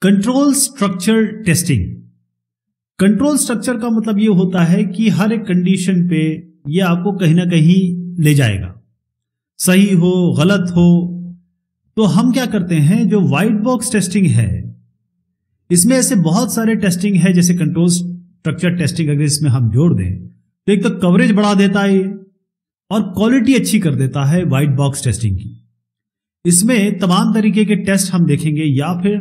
Control structure testing. Control structure का मतलब ये होता है कि हर एक कंडीशन पे ये आपको कहीं ना कहीं ले जाएगा, सही हो गलत हो। तो हम क्या करते हैं, जो व्हाइट बॉक्स टेस्टिंग है इसमें ऐसे बहुत सारे टेस्टिंग है, जैसे कंट्रोल स्ट्रक्चर टेस्टिंग अगर इसमें हम जोड़ दें तो एक तो कवरेज बढ़ा देता है ये, और क्वालिटी अच्छी कर देता है व्हाइट बॉक्स टेस्टिंग की। इसमें तमाम तरीके के टेस्ट हम देखेंगे या फिर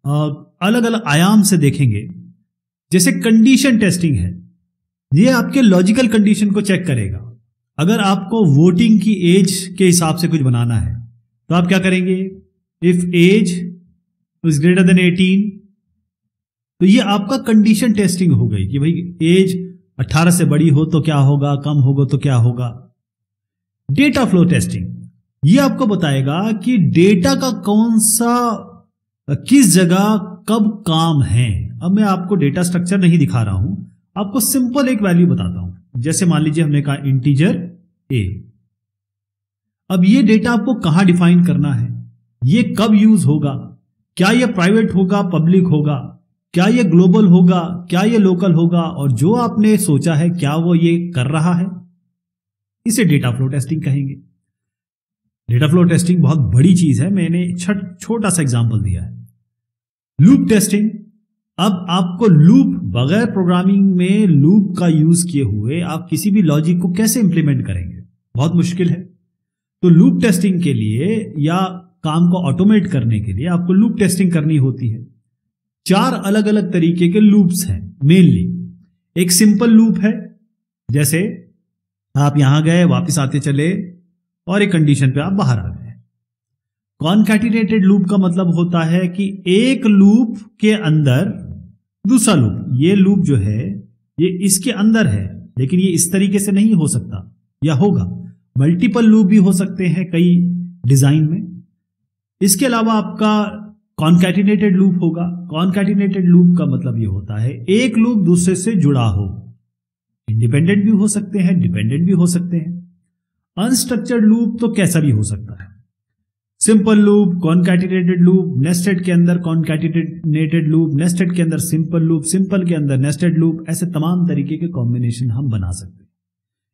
अलग अलग आयाम से देखेंगे। जैसे कंडीशन टेस्टिंग है, ये आपके लॉजिकल कंडीशन को चेक करेगा। अगर आपको वोटिंग की एज के हिसाब से कुछ बनाना है तो आप क्या करेंगे, if age is greater than 18, तो ये आपका कंडीशन टेस्टिंग हो गई कि भाई एज 18 से बड़ी हो तो क्या होगा, कम होगा तो क्या होगा। डेटा फ्लो टेस्टिंग, ये आपको बताएगा कि डेटा का कौन सा किस जगह कब काम है। अब मैं आपको डेटा स्ट्रक्चर नहीं दिखा रहा हूं, आपको सिंपल एक वैल्यू बताता हूं। जैसे मान लीजिए हमने कहा इंटीजर ए। अब ये डेटा आपको कहां डिफाइन करना है, ये कब यूज होगा, क्या ये प्राइवेट होगा पब्लिक होगा, क्या ये ग्लोबल होगा, क्या ये लोकल होगा, और जो आपने सोचा है क्या वो ये कर रहा है, इसे डेटा फ्लो टेस्टिंग कहेंगे। डेटा फ्लो टेस्टिंग बहुत बड़ी चीज है, मैंने छोटा सा एग्जांपल दिया है। लूप टेस्टिंग, अब आपको लूप बगैर प्रोग्रामिंग में लूप का यूज किए हुए आप किसी भी लॉजिक को कैसे इंप्लीमेंट करेंगे, बहुत मुश्किल है। तो लूप टेस्टिंग के लिए या काम को ऑटोमेट करने के लिए आपको लूप टेस्टिंग करनी होती है। 4 अलग अलग तरीके के लूप्स हैं मेनली। एक सिंपल लूप है, जैसे आप यहां गए वापस आते चले और एक कंडीशन पे आप बाहर आ गए। कॉनकैटिनेटेड लूप का मतलब होता है कि एक लूप के अंदर दूसरा लूप, ये लूप जो है ये इसके अंदर है, लेकिन ये इस तरीके से नहीं हो सकता, या होगा। मल्टीपल लूप भी हो सकते हैं कई डिजाइन में। इसके अलावा आपका कॉनकैटिनेटेड लूप होगा। कॉनकैटिनेटेड लूप का मतलब ये होता है एक लूप दूसरे से जुड़ा हो, इंडिपेंडेंट भी हो सकते हैं, डिपेंडेंट भी हो सकते हैं। अनस्ट्रक्चर्ड लूप तो कैसा भी हो सकता है। सिंपल लूप, कॉनकैटिनेटेड लूप, नेस्टेड के अंदर कॉनकैटिनेटेड लूप, नेस्टेड के अंदर सिंपल लूप, सिंपल के अंदर नेस्टेड लूप, ऐसे तमाम तरीके के कॉम्बिनेशन हम बना सकते हैं।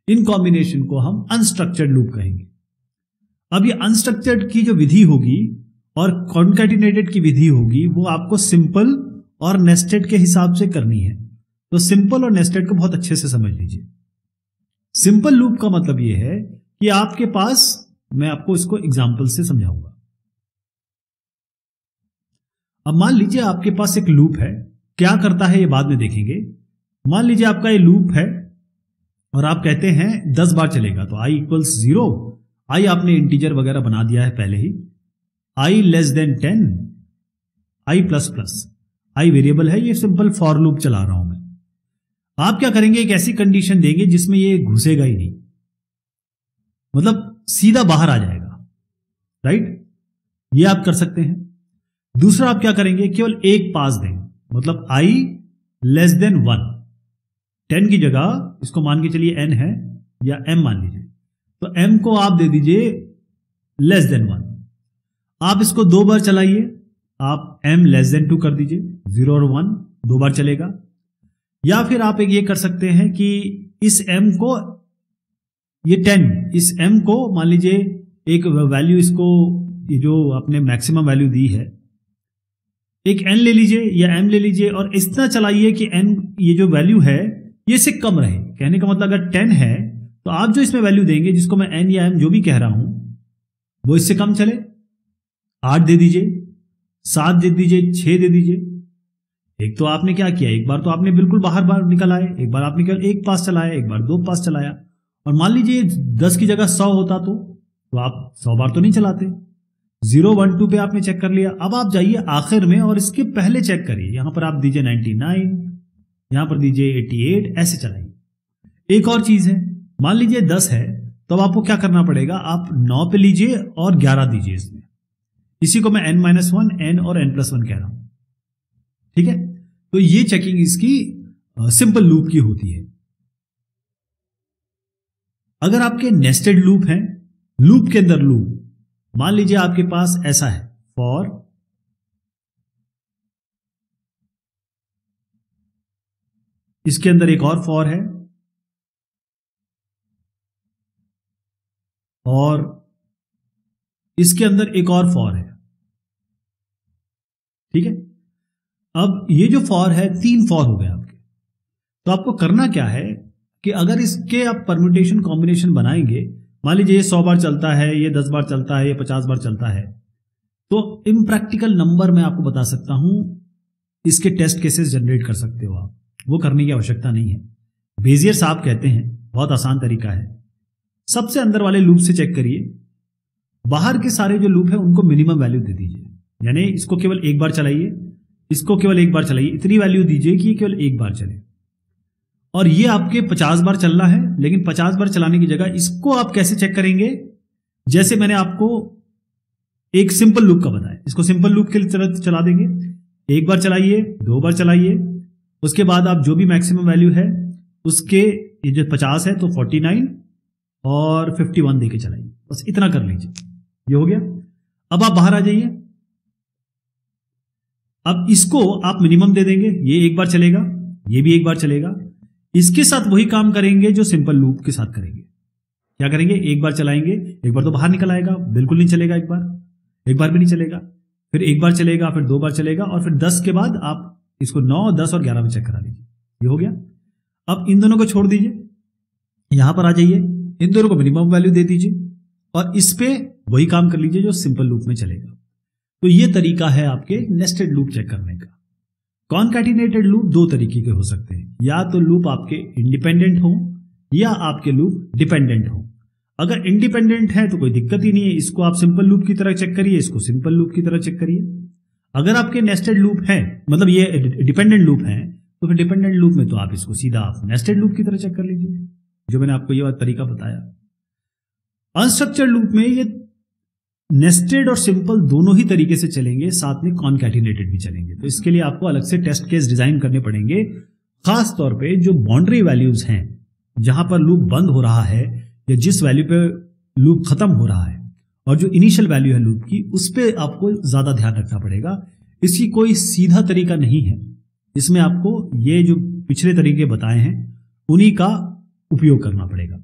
इन कॉम्बिनेशन को हम अनस्ट्रक्चर्ड लूप कहेंगे। अब ये अनस्ट्रक्चर्ड की जो विधि होगी और कॉनकैटिनेटेड की विधि होगी वो आपको सिंपल और नेस्टेड के हिसाब से करनी है। तो सिंपल और नेस्टेड को बहुत अच्छे से समझ लीजिए। सिंपल लूप का मतलब यह है कि आपके पास, मैं आपको इसको एग्जांपल से समझाऊंगा। अब मान लीजिए आपके पास एक लूप है, क्या करता है ये बाद में देखेंगे। मान लीजिए आपका ये लूप है और आप कहते हैं 10 बार चलेगा, तो i इक्वल्स 0, i आपने इंटीजर वगैरह बना दिया है पहले ही, i less than 10, i plus plus, i variable है, ये सिंपल फॉर लूप चला रहा हूं मैं। आप क्या करेंगे, एक ऐसी कंडीशन देंगे जिसमें ये घुसेगा ही नहीं, मतलब सीधा बाहर आ जाएगा, राइट। ये आप कर सकते हैं। दूसरा आप क्या करेंगे, केवल एक पास देंगे, मतलब i लेस देन 1, 10 की जगह इसको मान के चलिए n है या m मान लीजिए, तो m को आप दे दीजिए लेस देन 1। आप इसको 2 बार चलाइए, आप m लेस देन 2 कर दीजिए, 0 और 1 2 बार चलेगा। या फिर आप एक ये कर सकते हैं कि इस m को, ये 10, इस m को मान लीजिए एक वैल्यू, इसको ये जो आपने मैक्सिमम वैल्यू दी है, एक n ले लीजिए या m ले लीजिए और इतना चलाइए कि n ये जो वैल्यू है ये से कम रहे। कहने का मतलब अगर 10 है तो आप जो इसमें वैल्यू देंगे, जिसको मैं n या m जो भी कह रहा हूं, वो इससे कम चले। 8 दे दीजिए, 7 दे दीजिए, 6 दे दीजिए। एक तो आपने क्या किया, एक बार तो आपने बिल्कुल बाहर निकल आए, एक बार आपने केवल एक पास चलाया, एक बार 2 पास चलाया। और मान लीजिए 10 की जगह 100 होता तो आप 100 बार तो नहीं चलाते। 0 1 2 पे आपने चेक कर लिया। अब आप जाइए आखिर में और इसके पहले चेक करिए, यहां पर आप दीजिए 99, यहां पर दीजिए 88, ऐसे चलाइए। एक और चीज है, मान लीजिए 10 है तो अब आपको क्या करना पड़ेगा, आप 9 पे लीजिए और 11 दीजिए इसमें। इसी को मैं n-1, n और n+1 कह रहा हूं, ठीक है। तो ये चेकिंग इसकी सिंपल लूप की होती है। अगर आपके नेस्टेड लूप हैं, लूप के अंदर लूप, मान लीजिए आपके पास ऐसा है, फॉर इसके अंदर एक और फॉर है और इसके अंदर एक और फॉर है। ठीक है, अब ये जो फॉर है 3 फॉर हो गए आपके। तो आपको करना क्या है कि अगर इसके आप परम्यूटेशन कॉम्बिनेशन बनाएंगे, मान लीजिए ये 100 बार चलता है, ये 10 बार चलता है, ये 50 बार चलता है, तो इम्प्रैक्टिकल नंबर मैं आपको बता सकता हूं, इसके टेस्ट केसेस जनरेट कर सकते हो आप, वो करने की आवश्यकता नहीं है। बेजियर साहब कहते हैं, बहुत आसान तरीका है, सबसे अंदर वाले लूप से चेक करिए, बाहर के सारे जो लूप है उनको मिनिमम वैल्यू दे दीजिए, यानी इसको केवल एक बार चलाइए, इसको केवल एक बार चलाइए, इतनी वैल्यू दीजिए कि ये केवल एक बार चले। और ये आपके 50 बार चलना है, लेकिन 50 बार चलाने की जगह इसको आप कैसे चेक करेंगे, जैसे मैंने आपको एक सिंपल लूप का बताया, इसको सिंपल लूप के तरह चला देंगे। एक बार चलाइए, 2 बार चलाइए, उसके बाद आप जो भी मैक्सिमम वैल्यू है उसके, ये जो 50 है तो 49 और 51 देके चलाइए, बस इतना कर लीजिए, ये हो गया। अब आप बाहर आ जाइए, अब इसको आप मिनिमम दे देंगे, ये एक बार चलेगा, ये भी एक बार चलेगा, इसके साथ वही काम करेंगे जो सिंपल लूप के साथ करेंगे। क्या करेंगे, एक बार चलाएंगे, एक बार तो बाहर निकल आएगा, बिल्कुल नहीं चलेगा, एक बार भी नहीं चलेगा, फिर एक बार चलेगा, फिर 2 बार चलेगा, और फिर 10 के बाद आप इसको 9, 10 और 11 में चेक करा लीजिए, ये हो गया। अब इन दोनों को छोड़ दीजिए, यहां पर आ जाइए, इन दोनों को मिनिमम वैल्यू दे दीजिए और इस पे वही काम कर लीजिए जो सिंपल लूप में चलेगा। तो ये तरीका है आपके नेस्टेड लूप चेक करने का। कॉनकैटिनेटेड लूप 2 तरीके के हो सकते हैं, या तो लूप आपके इंडिपेंडेंट हो या आपके लूप डिपेंडेंट हो। अगर इंडिपेंडेंट है तो कोई दिक्कत ही नहीं है, इसको आप सिंपल लूप की तरह चेक करिए, इसको सिंपल लूप की तरह चेक करिए। अगर आपके नेस्टेड लूप है, मतलब ये डिपेंडेंट लूप है, तो फिर डिपेंडेंट लूप में तो आप इसको सीधा आप नेस्टेड लूप की तरह चेक कर लीजिए, जो मैंने आपको ये तरीका बताया। अनस्ट्रक्चर्ड लूप में ये नेस्टेड और सिंपल दोनों ही तरीके से चलेंगे, साथ में कॉनकैटिनेटेड भी चलेंगे। तो इसके लिए आपको अलग से टेस्ट केस डिजाइन करने पड़ेंगे, खास तौर पे जो बाउंड्री वैल्यूज हैं, जहां पर लूप बंद हो रहा है या जिस वैल्यू पे लूप खत्म हो रहा है, और जो इनिशियल वैल्यू है लूप की, उस पे आपको ज्यादा ध्यान रखना पड़ेगा। इसकी कोई सीधा तरीका नहीं है, इसमें आपको ये जो पिछले तरीके बताए हैं उन्हीं का उपयोग करना पड़ेगा।